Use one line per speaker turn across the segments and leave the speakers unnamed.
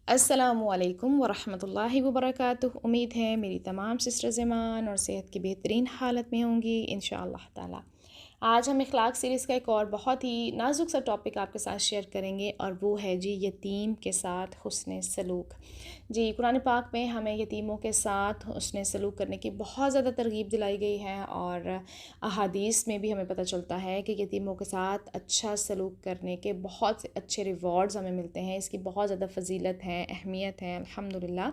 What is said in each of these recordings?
अस्सलामु अलैकुम वरहमतुल्लाहि वबरकातुह। उम्मीद है मेरी तमाम सिस्टर्स ईमान और सेहत की बेहतरीन हालत में होंगी इंशाअल्लाह ताला। आज हम इखलाक सीरीज़ का एक और बहुत ही नाजुक सा टॉपिक आपके साथ शेयर करेंगे और वो है जी यतीम के साथ हुस्न सलूक। जी कुरान पाक में हमें यतीमों के साथ हुस्न सलूक करने की बहुत ज़्यादा तरगीब दिलाई गई है और अहादीस में भी हमें पता चलता है कि यतीमों के साथ अच्छा सलूक करने के बहुत से अच्छे रिवॉर्ड्स हमें मिलते हैं। इसकी बहुत ज़्यादा फ़जीलत है, अहमियत है अल्हम्दुलिल्लाह।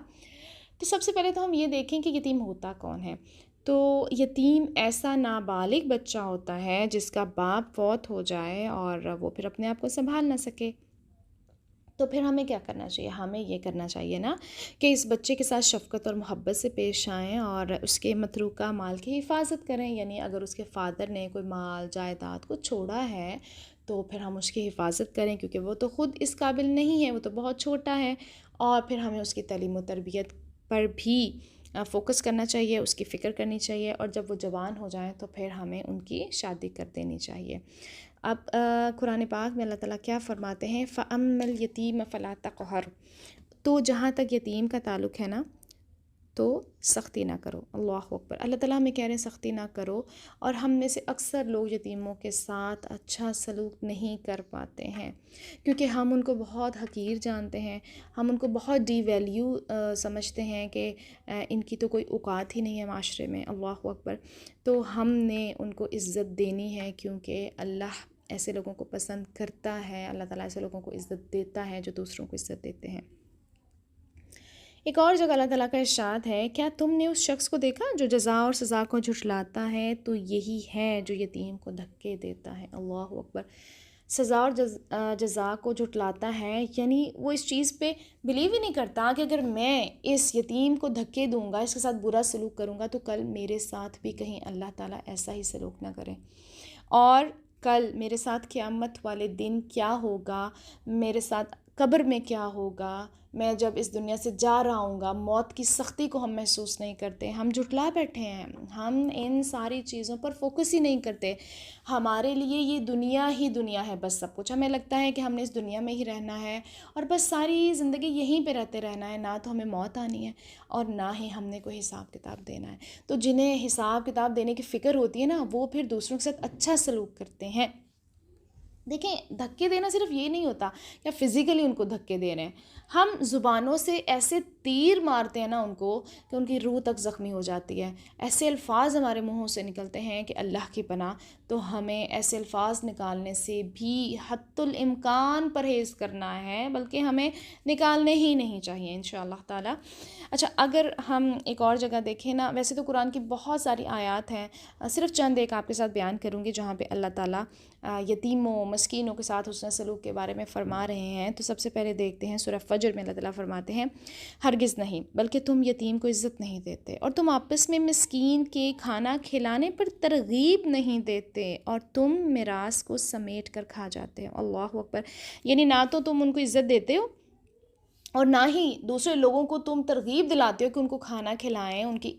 तो सबसे पहले तो हम ये देखें कि यतीम होता कौन है। तो यतीम ऐसा नाबालिग बच्चा होता है जिसका बाप फौत हो जाए और वो फिर अपने आप को संभाल ना सके। तो फिर हमें क्या करना चाहिए? हमें ये करना चाहिए ना कि इस बच्चे के साथ शफ़क़त और मोहब्बत से पेश आएँ और उसके मतरूका माल की हिफाजत करें। यानी अगर उसके फ़ादर ने कोई माल जायदाद कुछ छोड़ा है तो फिर हम उसकी हिफाजत करें, क्योंकि वो तो ख़ुद इस काबिल नहीं है, वो तो बहुत छोटा है। और फिर हमें उसकी तालीम व तरबियत पर भी फ़ोकस करना चाहिए, उसकी फ़िक्र करनी चाहिए और जब वो जवान हो जाएँ तो फिर हमें उनकी शादी कर देनी चाहिए। अब कुरान पाक में अल्लाह ताला क्या फ़रमाते हैं, फ़अम्मल यतीम फ़ला तक़हर। तो जहाँ तक यतीम का ताल्लुक़ है ना, तो सख्ती ना करो। अल्लाहु अकबर। अल्लाह ताला हमें कह रहे हैं सख्ती ना करो। और हम में से अक्सर लोग यतीमों के साथ अच्छा सलूक नहीं कर पाते हैं, क्योंकि हम उनको बहुत हकीर जानते हैं, हम उनको बहुत डीवैल्यू समझते हैं कि इनकी तो कोई औकात ही नहीं है माशरे में। अल्लाहु अकबर। तो हमने उनको इज़्ज़त देनी है, क्योंकि अल्लाह ऐसे लोगों को पसंद करता है। अल्लाह ताला ऐसे लोगों को इज़्ज़त देता है जो दूसरों को इज़्ज़त देते हैं। एक और जगह अल्लाह ताला का इरशाद है, क्या तुमने उस शख्स को देखा जो जज़ा और सज़ा को झुठलाता है? तो यही है जो यतीम को धक्के देता है। अल्लाहु अकबर। सज़ा और जज़ा को झुठलाता है, यानी वो इस चीज़ पे बिलीव ही नहीं करता कि अगर मैं इस यतीम को धक्के दूंगा, इसके साथ बुरा सलूक करूंगा, तो कल मेरे साथ भी कहीं अल्लाह ताला ऐसा ही सलूक ना करें। और कल मेरे साथ क़यामत वाले दिन क्या होगा, मेरे साथ कब्र में क्या होगा, मैं जब इस दुनिया से जा रहा हूँगा, मौत की सख्ती को हम महसूस नहीं करते, हम जुटला बैठे हैं, हम इन सारी चीज़ों पर फोकस ही नहीं करते। हमारे लिए ये दुनिया ही दुनिया है, बस सब कुछ। हमें लगता है कि हमने इस दुनिया में ही रहना है और बस सारी ज़िंदगी यहीं पे रहते रहना है, ना तो हमें मौत आनी है और ना ही हमने कोई हिसाब किताब देना है। तो जिन्हें हिसाब किताब देने की फ़िक्र होती है ना, वो फिर दूसरों के साथ अच्छा सलूक करते हैं। देखें, धक्के देना सिर्फ ये नहीं होता या फिज़िकली उनको धक्के दे रहे हैं, हम ज़ुबानों से ऐसे तीर मारते हैं ना उनको कि उनकी रूह तक ज़ख्मी हो जाती है। ऐसे अल्फाज हमारे मुँहों से निकलते हैं कि अल्लाह की पनाह। तो हमें ऐसे अल्फाज निकालने से भी हत्तुल इम्कान परहेज़ करना है, बल्कि हमें निकालने ही नहीं चाहिए इंशाअल्लाह ताला। अच्छा, अगर हम एक और जगह देखें ना, वैसे तो कुरान की बहुत सारी आयत हैं, सिर्फ चंद एक आपके साथ बयान करूँगी जहाँ पे अल्लाह ताला यतीमों मस्कीनों के साथ हुस्न सलूक के बारे में फ़रमा रहे हैं। तो सबसे पहले देखते हैं सूरह फ़ज्र में अल्लाह ताला फ़रमाते हैं, हरगिज़ नहीं, बल्कि तुम यतीम को इज़्ज़त नहीं देते और तुम आपस में मिस्कीन के खाना खिलाने पर तरगीब नहीं देते और तुम मिरास को समेट कर खा जाते हो। अल्लाहु अकबर। यानी ना तो तुम उनको इज़्ज़त देते हो और ना ही दूसरे लोगों को तुम तरगीब दिलाते हो कि उनको खाना खिलाएं, उनकी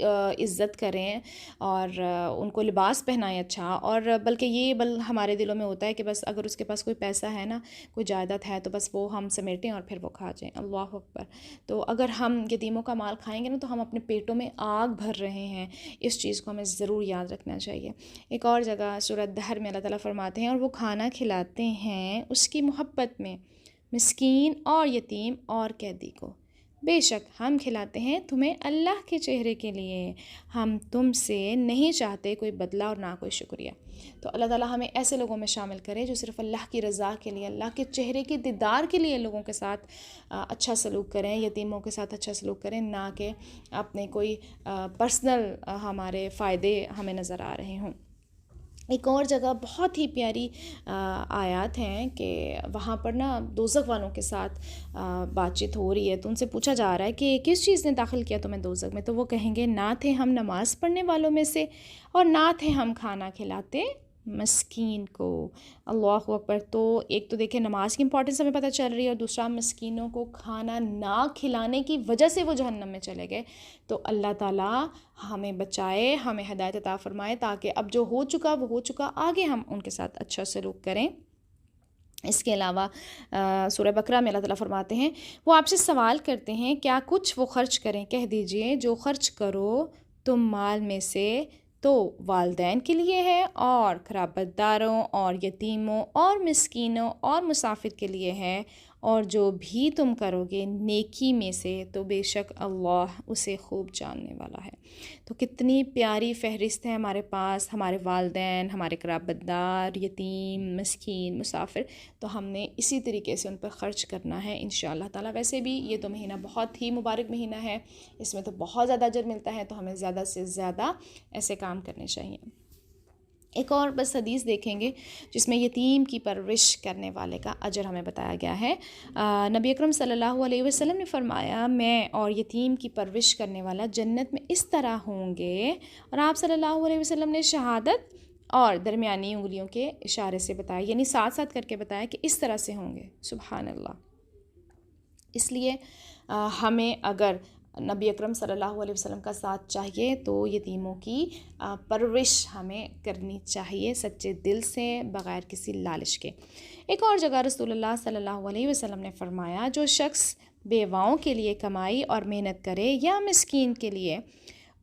इज़्ज़त करें और उनको लिबास पहनाएं अच्छा। और बल्कि ये हमारे दिलों में होता है कि बस अगर उसके पास कोई पैसा है ना, कोई जायदाद है, तो बस वो हम समेटें और फिर वो खा जाएं। अल्लाह अकबर। तो अगर हम यतीमों का माल खाएंगे ना, तो हम अपने पेटों में आग भर रहे हैं। इस चीज़ को हमें ज़रूर याद रखना चाहिए। एक और जगह सूरह दहर में अल्लाह ताला फरमाते हैं, और वो खाना खिलाते हैं उसकी मोहब्बत में मिस्कीन और यतीम और कैदी को। बेशक हम खिलाते हैं तुम्हें अल्लाह के चेहरे के लिए, हम तुमसे नहीं चाहते कोई बदला और ना कोई शुक्रिया। तो अल्लाह ताला हमें ऐसे लोगों में शामिल करे जो सिर्फ़ अल्लाह की रज़ा के लिए, अल्लाह के चेहरे के दीदार के लिए लोगों के साथ अच्छा सलूक करें, यतीमों के साथ अच्छा सलूक करें, ना कि अपने कोई पर्सनल हमारे फ़ायदे हमें नज़र आ रहे हों। एक और जगह बहुत ही प्यारी आयत हैं कि वहाँ पर ना दोज़ख वालों के साथ बातचीत हो रही है। तो उनसे पूछा जा रहा है कि किस चीज़ ने दाखिल किया तुम्हें दोज़ख में? तो वो कहेंगे, ना थे हम नमाज़ पढ़ने वालों में से और ना थे हम खाना खिलाते मस्कीन को। अल्लाहु अकबर। तो एक तो देखिए नमाज की इंपॉर्टेंस हमें पता चल रही है और दूसरा मस्कीनों को खाना ना खिलाने की वजह से वो जहन्नम में चले गए। तो अल्लाह ताला हमें बचाए, हमें हिदायत अता फ़रमाए, ताकि अब जो हो चुका वो हो चुका, आगे हम उनके साथ अच्छा सलूक करें اس کے علاوہ سورہ بقرہ میں اللہ تعالیٰ فرماتے ہیں وہ آپ سے سوال کرتے ہیں کیا کچھ وہ خرچ کریں، کہہ دیجئے جو خرچ کرو تم مال میں سے تو والدین کے لیے ہے اور قرابت داروں اور یتیموں اور مسکینوں اور مسافر کے لیے ہے، اور جو بھی تم کرو گے نیکی میں سے تو بے شک اللہ اسے خوب جاننے والا ہے۔ تو کتنی پیاری فہرست ہے ہمارے پاس، ہمارے والدین، ہمارے قرابت دار، یتیم، مسکین، مسافر، تو ہم نے اسی طریقے سے ان پر خرچ کرنا ہے انشاءاللہ تعالیٰ۔ ویسے بھی یہ تو مہینہ بہت ہی مبارک مہینہ ہے، اس میں تو بہت زیادہ اجر ملتا ہے، تو ہمیں زیادہ سے زیادہ ایسے کام کرنے چاہیے۔ ایک اور بس حدیث دیکھیں گے جس میں یتیم کی پرورش کرنے والے کا اجر ہمیں بتایا گیا ہے۔ نبی اکرم صلی اللہ علیہ وسلم نے فرمایا میں اور یتیم کی پرورش کرنے والا جنت میں اس طرح ہوں گے، اور آپ صلی اللہ علیہ وسلم نے شہادت اور درمیانی انگلیوں کے اشارے سے بتایا، یعنی ساتھ ساتھ کر کے بتایا کہ اس طرح سے ہوں گے۔ سبحان اللہ۔ اس لیے ہمیں اگر نبی اکرم صلی اللہ علیہ وسلم کا ساتھ چاہیے تو یتیموں کی پرورش ہمیں کرنی چاہیے سچے دل سے، بغیر کسی لالچ کے۔ ایک اور جگہ رسول اللہ صلی اللہ علیہ وسلم نے فرمایا جو شخص بیواؤں کے لیے کمائی اور محنت کرے یا مسکین کے لیے،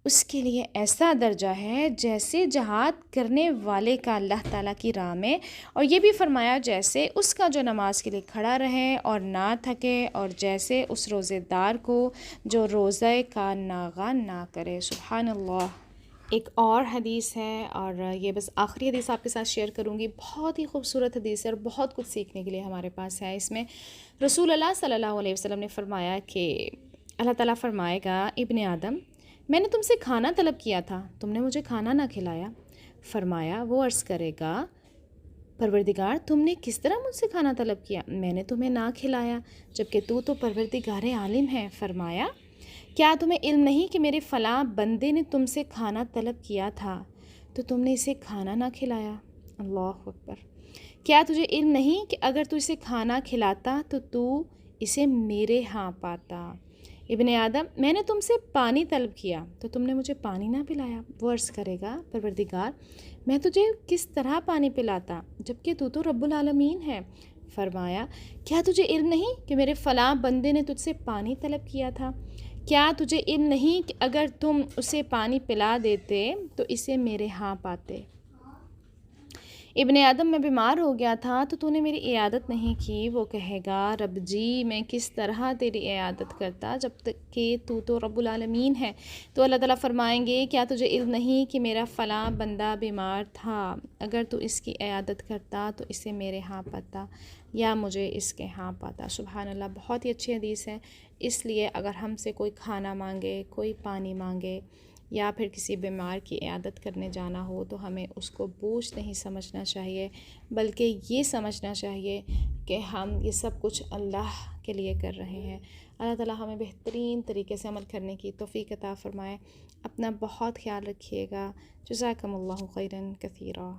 اس کے لیے ایسا درجہ ہے جیسے جہاد کرنے والے کا اللہ تعالیٰ کی راہ میں، اور یہ بھی فرمایا جیسے اس کا جو نماز کے لیے کھڑا رہے اور نہ تھکے، اور جیسے اس روزے دار کو جو روزے کا ناغہ نہ کرے۔ سبحان اللہ۔ ایک اور حدیث ہے، اور یہ بس آخری حدیث آپ کے ساتھ شیئر کروں گی، بہت ہی خوبصورت حدیث ہے اور بہت کچھ سیکھنے کے لیے ہمارے پاس ہے۔ اس میں رسول اللہ صلی اللہ علیہ وسلم نے فرمایا کہ اللہ تعالیٰ فرمائے گا ابن آدم میں نے تم سے کھانا طلب کیا تھا، تم نے مجھے کھانا نہ کھلایا۔ فرمایا وہ عرض کرے گا پروردگار تم نے کس طرح مجھ سے کھانا طلب کیا، میں نے تمہیں نہ کھلایا جبکہ تو پروردگار عالم ہے۔ فرمایا کیا تمہیں علم نہیں کہ میرے فلاں بندے نے تم سے کھانا طلب کیا تھا تو تم نے اسے کھانا نہ کھلایا۔ اللہ اکبر۔ کیا تجھے علم نہیں کہ اگر تو اسے کھانا کھلاتا تو اسے میرے ہاں پاتا۔ ابن آدم میں نے تم سے پانی طلب کیا تو تم نے مجھے پانی نہ پلایا۔ وہ عرض کرے گا پروردگار میں تجھے کس طرح پانی پلاتا جبکہ تو رب العالمین ہے۔ فرمایا کیا تجھے علم نہیں کہ میرے فلاں بندے نے تجھ سے پانی طلب کیا تھا۔ کیا تجھے علم نہیں کہ اگر تم اسے پانی پلا دیتے تو اسے میرے ہاں پاتے۔ ابن آدم میں بیمار ہو گیا تھا تو نے میری عیادت نہیں کی۔ وہ کہے گا رب جی میں کس طرح تیری عیادت کرتا جب تک کہ تو رب العالمین ہے۔ تو اللہ تعالیٰ فرمائیں گے کیا تجھے علم نہیں کہ میرا فلاں بندہ بیمار تھا، اگر تو اس کی عیادت کرتا تو اسے میرے ہاں پاتا یا مجھے اس کے ہاں پاتا۔ سبحان اللہ۔ بہت ہی اچھی حدیث ہے۔ اس لیے اگر ہم سے کوئی کھانا مانگے، کوئی پانی مانگے یا پھر کسی بیمار کی عیادت کرنے جانا ہو تو ہمیں اس کو بوجھ نہیں سمجھنا چاہیے، بلکہ یہ سمجھنا چاہیے کہ ہم یہ سب کچھ اللہ کے لیے کر رہے ہیں۔ اللہ تعالیٰ ہمیں بہترین طریقے سے عمل کرنے کی توفیق عطا فرمائے۔ اپنا بہت خیال رکھیے گا۔ جزاکم اللہ خیراً کثیرا۔